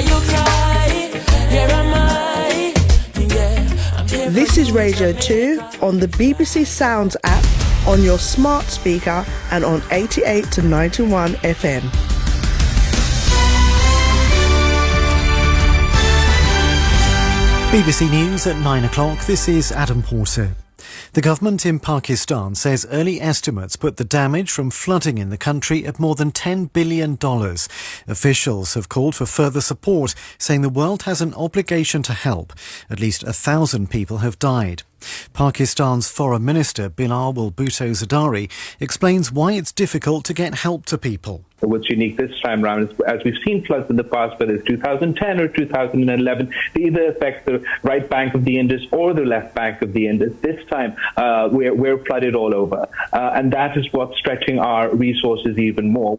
you cry. Here am I. Yeah, I'm here. This is Radio 2 on the BBC Sounds app, on your smart speaker and on 88 to 91 FM. BBC News at 9 o'clock. This is Adam Porter. The government in Pakistan says early estimates put the damage from flooding in the country at more than $10 billion. Officials have called for further support, saying the world has an obligation to help. At least 1,000 people have died. Pakistan's Foreign Minister Bilawal Bhutto Zardari explains why it's difficult to get help to people. What's unique this time around is, as we've seen floods in the past, whether it's 2010 or 2011, they either affect the right bank of the Indus or the left bank of the Indus. This time, we're flooded all over, and that is what's stretching our resources even more.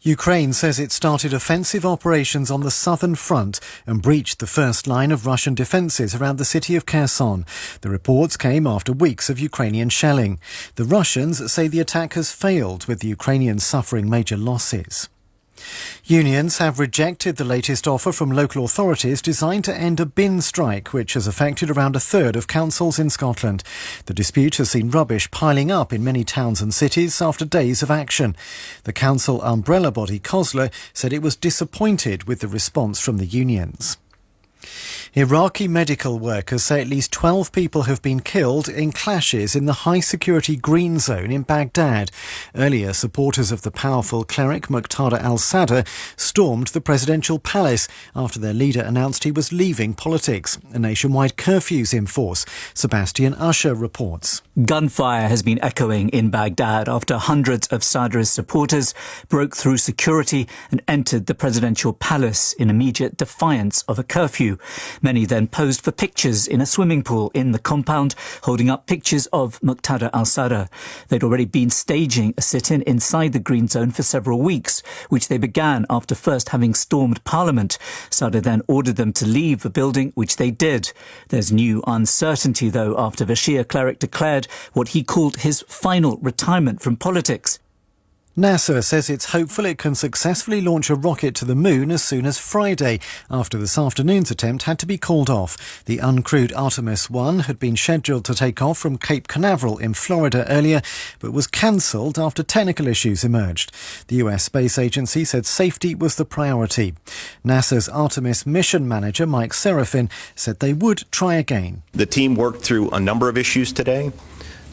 Ukraine says it started offensive operations on the southern front and breached the first line of Russian defences around the city of Kherson. The reports came after weeks of Ukrainian shelling. The Russians say the attack has failed, with the Ukrainians suffering major losses. Unions have rejected the latest offer from local authorities designed to end a bin strike, which has affected around a third of councils in Scotland. The dispute has seen rubbish piling up in many towns and cities after days of action. The council umbrella body COSLA said it was disappointed with the response from the unions. Iraqi medical workers say at least 12 people have been killed in clashes in the high-security Green Zone in Baghdad. Earlier, supporters of the powerful cleric Muqtada al-Sadr stormed the presidential palace after their leader announced he was leaving politics. A nationwide curfew's in force. Sebastian Usher reports. Gunfire has been echoing in Baghdad after hundreds of Sadr's supporters broke through security and entered the presidential palace in immediate defiance of a curfew. Many then posed for pictures in a swimming pool in the compound, holding up pictures of Muqtada al-Sadr. They'd already been staging a sit-in inside the Green Zone for several weeks, which they began after first having stormed Parliament. Sadr then ordered them to leave the building, which they did. There's new uncertainty, though, after the Shia cleric declared what he called his final retirement from politics. NASA says it's hopeful it can successfully launch a rocket to the moon as soon as Friday, after this afternoon's attempt had to be called off. The uncrewed Artemis 1 had been scheduled to take off from Cape Canaveral in Florida earlier, but was cancelled after technical issues emerged. The US Space Agency said safety was the priority. NASA's Artemis mission manager, Mike Serafin, said they would try again. The team worked through a number of issues today.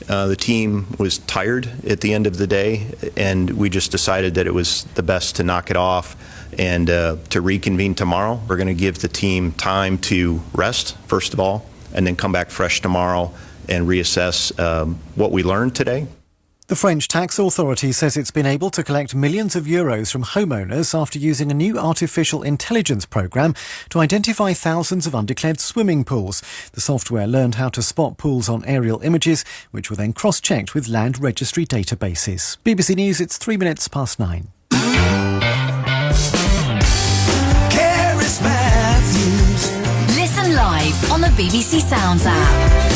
The team was tired at the end of the day, and we just decided that it was the best to knock it off and to reconvene tomorrow. We're going to give the team time to rest, first of all, and then come back fresh tomorrow and reassess what we learned today. The French tax authority says it's been able to collect millions of euros from homeowners after using a new artificial intelligence programme to identify thousands of undeclared swimming pools. The software learned how to spot pools on aerial images, which were then cross-checked with land registry databases. BBC News, it's 9 minutes past. Cerys Matthews. Listen live on the BBC Sounds app.